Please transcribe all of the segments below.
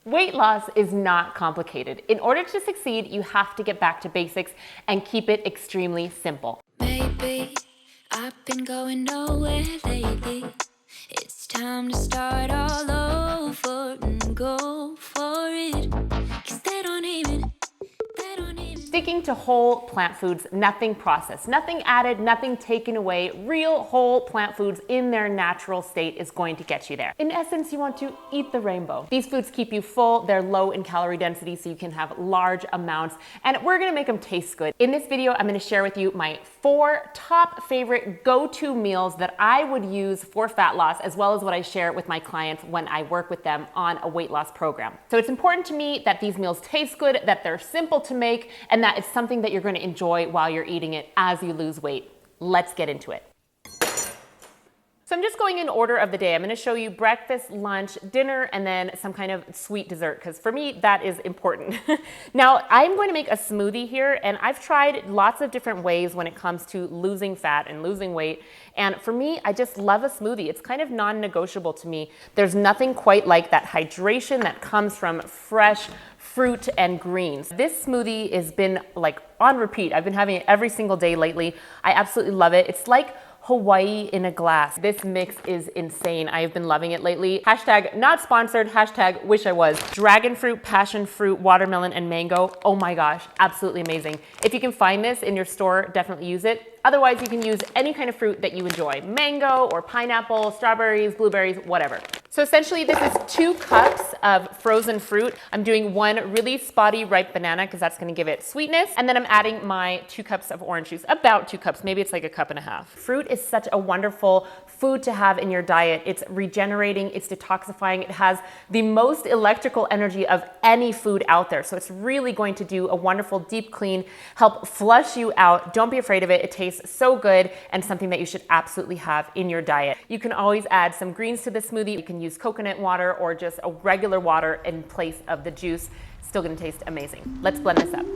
Weight loss is not complicated. In order to succeed, you have to get back to basics and keep it extremely simple. Maybe I've been going nowhere lately. It's time to start all over and go for it. 'Cause they don't even. Sticking to whole plant foods, nothing processed, nothing added, nothing taken away, real whole plant foods in their natural state is going to get you there. In essence, you want to eat the rainbow. These foods keep you full, they're low in calorie density so you can have large amounts, and we're gonna make them taste good. In this video, I'm gonna share with you my 4 top favorite go-to meals that I would use for fat loss, as well as what I share with my clients when I work with them on a weight loss program. So it's important to me that these meals taste good, that they're simple to make, and that it's something that you're going to enjoy while you're eating it as you lose weight. Let's get into it. So I'm just going in order of the day. I'm going to show you breakfast, lunch, dinner, and then some kind of sweet dessert, because for me, that is important. Now, I'm going to make a smoothie here, and I've tried lots of different ways when it comes to losing fat and losing weight. And for me, I just love a smoothie. It's kind of non-negotiable to me. There's nothing quite like that hydration that comes from fresh fruit and greens. This smoothie has been like on repeat. I've been having it every single day lately. I absolutely love it. It's like Hawaii in a glass. This mix is insane. I have been loving it lately. Hashtag not sponsored, hashtag wish I was. Dragon fruit, passion fruit, watermelon, and mango. Oh my gosh, absolutely amazing. If you can find this in your store, definitely use it. Otherwise, you can use any kind of fruit that you enjoy. Mango or pineapple, strawberries, blueberries, whatever. So essentially this is 2 cups of frozen fruit. I'm doing 1 really spotty ripe banana because that's gonna give it sweetness. And then I'm adding my 2 cups of orange juice, about 2 cups, maybe it's like 1.5 cups. Fruit is such a wonderful food to have in your diet. It's regenerating, it's detoxifying. It has the most electrical energy of any food out there. So it's really going to do a wonderful deep clean, help flush you out. Don't be afraid of it. It tastes so good and something that you should absolutely have in your diet. You can always add some greens to the smoothie. You can use coconut water or just a regular water in place of the juice. Still gonna taste amazing. Let's blend this up.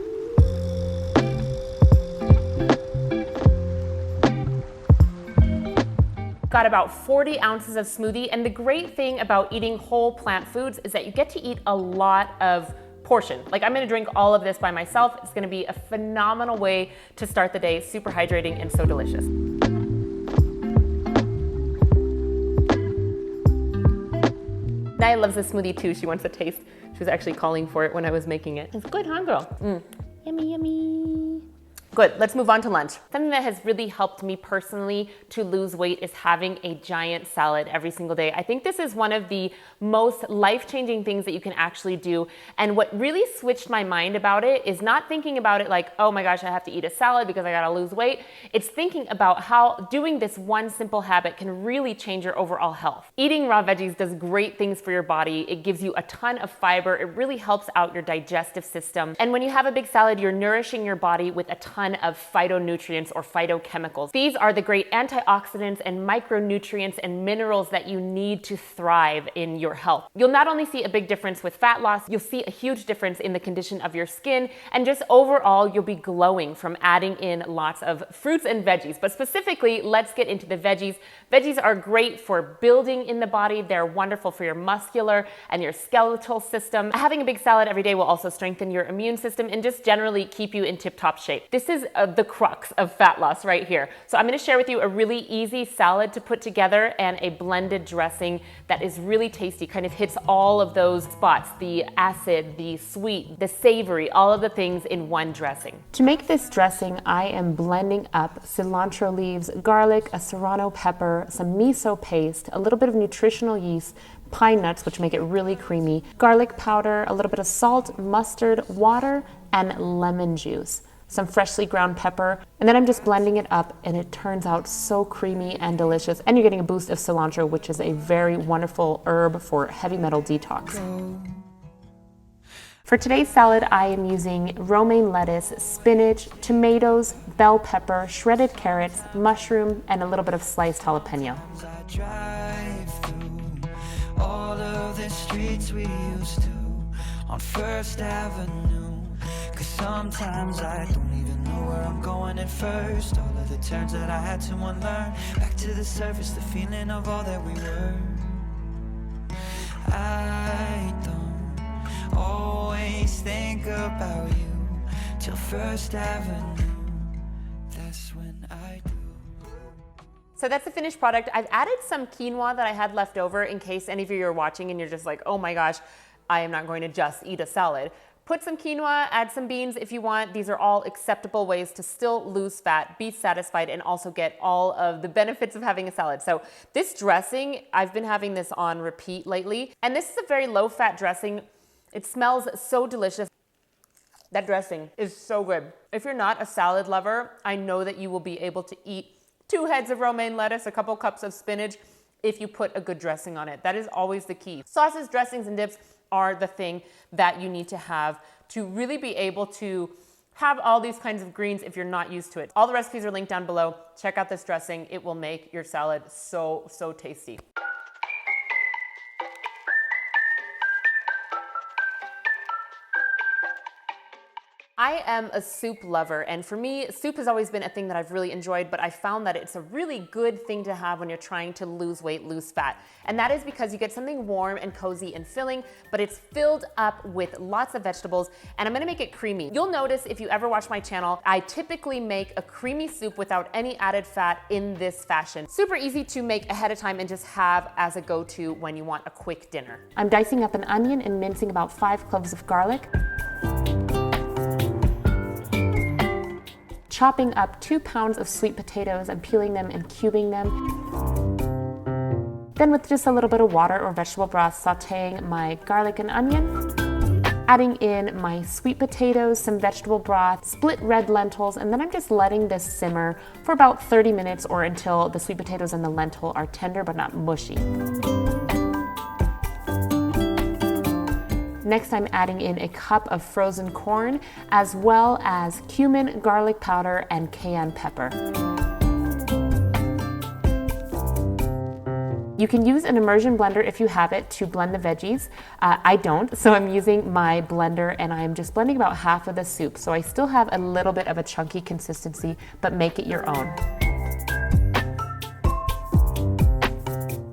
Got about 40 ounces of smoothie, and the great thing about eating whole plant foods is that you get to eat a lot of portion. Like I'm gonna drink all of this by myself. It's gonna be a phenomenal way to start the day, super hydrating and so delicious. Naya loves this smoothie too. She wants a taste. She was actually calling for it when I was making it. It's good, huh, girl? Yummy, yummy. Good, let's move on to lunch. Something that has really helped me personally to lose weight is having a giant salad every single day. I think this is one of the most life-changing things that you can actually do. And what really switched my mind about it is not thinking about it like, oh my gosh, I have to eat a salad because I gotta lose weight. It's thinking about how doing this one simple habit can really change your overall health. Eating raw veggies does great things for your body. It gives you a ton of fiber. It really helps out your digestive system. And when you have a big salad, you're nourishing your body with a ton of phytonutrients or phytochemicals. These are the great antioxidants and micronutrients and minerals that you need to thrive in your health. You'll not only see a big difference with fat loss, you'll see a huge difference in the condition of your skin, and just overall you'll be glowing from adding in lots of fruits and veggies. But specifically, let's get into the veggies. Veggies are great for building in the body. They're wonderful for your muscular and your skeletal system. Having a big salad every day will also strengthen your immune system and just generally keep you in tip-top shape. This is the crux of fat loss right here. So I'm going to share with you a really easy salad to put together and a blended dressing that is really tasty, kind of hits all of those spots, the acid, the sweet, the savory, all of the things in one dressing. To make this dressing, I am blending up cilantro leaves, garlic, a serrano pepper, some miso paste, a little bit of nutritional yeast, pine nuts, which make it really creamy, garlic powder, a little bit of salt, mustard, water, and lemon juice. Some freshly ground pepper, and then I'm just blending it up, and it turns out so creamy and delicious. And you're getting a boost of cilantro, which is a very wonderful herb for heavy metal detox. For today's salad, I am using romaine lettuce, spinach, tomatoes, bell pepper, shredded carrots, mushroom, and a little bit of sliced jalapeno. All of the streets we used to on First Avenue. 'Cause sometimes I don't even know where I'm going at first. All of the turns that I had to unlearn. Back to the surface, the feeling of all that we were. I don't think about you till First Avenue. That's when I do. So that's the finished product. I've added some quinoa that I had left over in case any of you are watching and you're just like, oh my gosh, I am not going to just eat a salad. Put some quinoa, add some beans if you want. These are all acceptable ways to still lose fat, be satisfied, and also get all of the benefits of having a salad. So this dressing, I've been having this on repeat lately, and this is a very low-fat dressing. It smells so delicious. That dressing is so good. If you're not a salad lover, I know that you will be able to eat 2 heads of romaine lettuce, a couple cups of spinach, if you put a good dressing on it. That is always the key. Sauces, dressings, and dips are the thing that you need to have to really be able to have all these kinds of greens if you're not used to it. All the recipes are linked down below. Check out this dressing. It will make your salad so, so tasty. I am a soup lover, and for me, soup has always been a thing that I've really enjoyed, but I found that it's a really good thing to have when you're trying to lose weight, lose fat. And that is because you get something warm and cozy and filling, but it's filled up with lots of vegetables, and I'm gonna make it creamy. You'll notice if you ever watch my channel, I typically make a creamy soup without any added fat in this fashion. Super easy to make ahead of time and just have as a go-to when you want a quick dinner. I'm dicing up an onion and mincing about 5 cloves of garlic. Chopping up 2 pounds of sweet potatoes and peeling them and cubing them. Then with just a little bit of water or vegetable broth, sauteing my garlic and onion. Adding in my sweet potatoes, some vegetable broth, split red lentils, and then I'm just letting this simmer for about 30 minutes or until the sweet potatoes and the lentil are tender but not mushy. Next, I'm adding in a cup of frozen corn, as well as cumin, garlic powder, and cayenne pepper. You can use an immersion blender if you have it to blend the veggies. I don't, so I'm using my blender and I'm just blending about half of the soup. So I still have a little bit of a chunky consistency, but make it your own.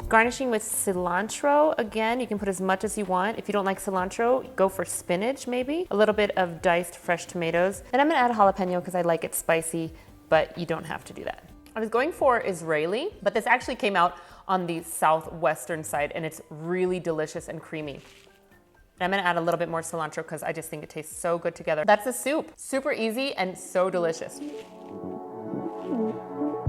Garnishing with cilantro. Again, you can put as much as you want. If you don't like cilantro, go for spinach maybe. A little bit of diced fresh tomatoes. And I'm gonna add a jalapeno because I like it spicy, but you don't have to do that. I was going for Israeli, but this actually came out on the southwestern side and it's really delicious and creamy. And I'm gonna add a little bit more cilantro because I just think it tastes so good together. That's the soup. Super easy and so delicious.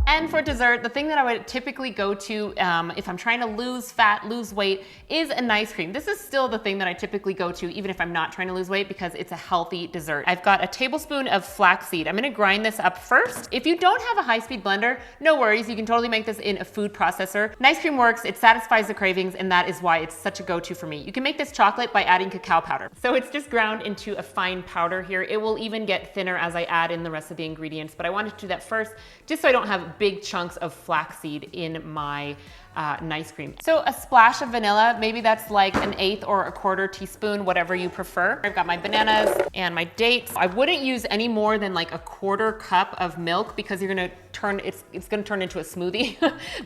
And for dessert, the thing that I would typically go to if I'm trying to lose fat, lose weight, is an ice cream. This is still the thing that I typically go to even if I'm not trying to lose weight because it's a healthy dessert. I've got a tablespoon of flaxseed. I'm gonna grind this up first. If you don't have a high-speed blender, no worries, you can totally make this in a food processor. An ice cream works, it satisfies the cravings, and that is why it's such a go-to for me. You can make this chocolate by adding cacao powder. So it's just ground into a fine powder here. It will even get thinner as I add in the rest of the ingredients, but I wanted to do that first just so I don't have big chunks of flaxseed in my ice cream. So a splash of vanilla, maybe that's like an 1/8 or 1/4 teaspoon, whatever you prefer. I've got my bananas and my dates. I wouldn't use any more than like 1/4 cup of milk because you're gonna turn, it's gonna turn into a smoothie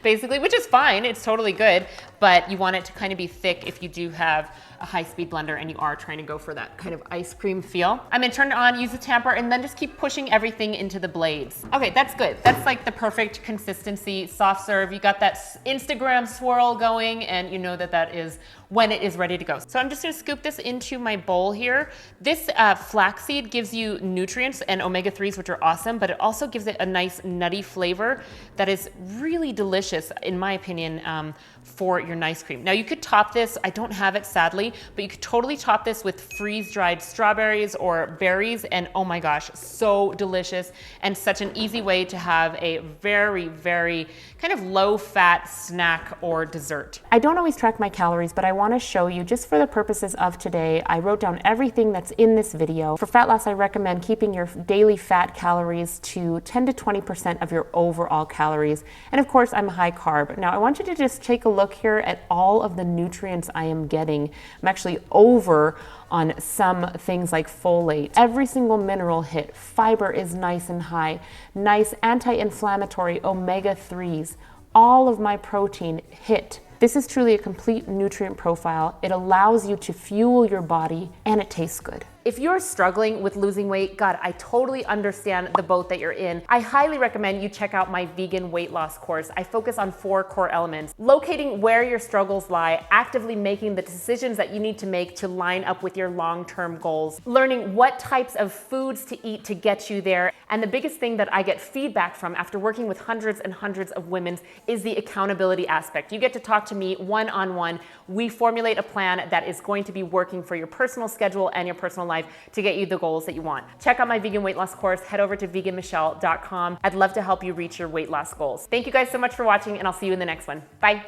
basically, which is fine, it's totally good, but you want it to kind of be thick if you do have a high-speed blender and you are trying to go for that kind of ice cream feel. I'm gonna turn it on, use the tamper, and then just keep pushing everything into the blades. Okay, that's good. That's like the perfect consistency, soft serve. You got that Instagram swirl going and you know that that is when it is ready to go. So I'm just gonna scoop this into my bowl here. This flaxseed gives you nutrients and omega-3s, which are awesome, but it also gives it a nice nutty flavor that is really delicious, in my opinion, for your ice cream. Now you could top this, I don't have it sadly, but you could totally top this with freeze-dried strawberries or berries, and oh my gosh, so delicious and such an easy way to have a very, very kind of low-fat snack or dessert. I don't always track my calories, but I want to show you, just for the purposes of today, I wrote down everything that's in this video. For fat loss, I recommend keeping your daily fat calories to 10 to 20% of your overall calories. And of course, I'm high carb. Now, I want you to just take a look here at all of the nutrients I am getting. I'm actually over on some things like folate. Every single mineral hit. Fiber is nice and high. Nice anti-inflammatory omega-3s. All of my protein hit This is truly a complete nutrient profile. It allows you to fuel your body and it tastes good. If you're struggling with losing weight, God, I totally understand the boat that you're in. I highly recommend you check out my vegan weight loss course. I focus on 4 core elements: locating where your struggles lie, actively making the decisions that you need to make to line up with your long-term goals, learning what types of foods to eat to get you there. And the biggest thing that I get feedback from after working with hundreds and hundreds of women is the accountability aspect. You get to talk to me one-on-one. We formulate a plan that is going to be working for your personal schedule and your personal life to get you the goals that you want. Check out my vegan weight loss course. Head over to veganmichele.com. I'd love to help you reach your weight loss goals. Thank you guys so much for watching, and I'll see you in the next one. Bye.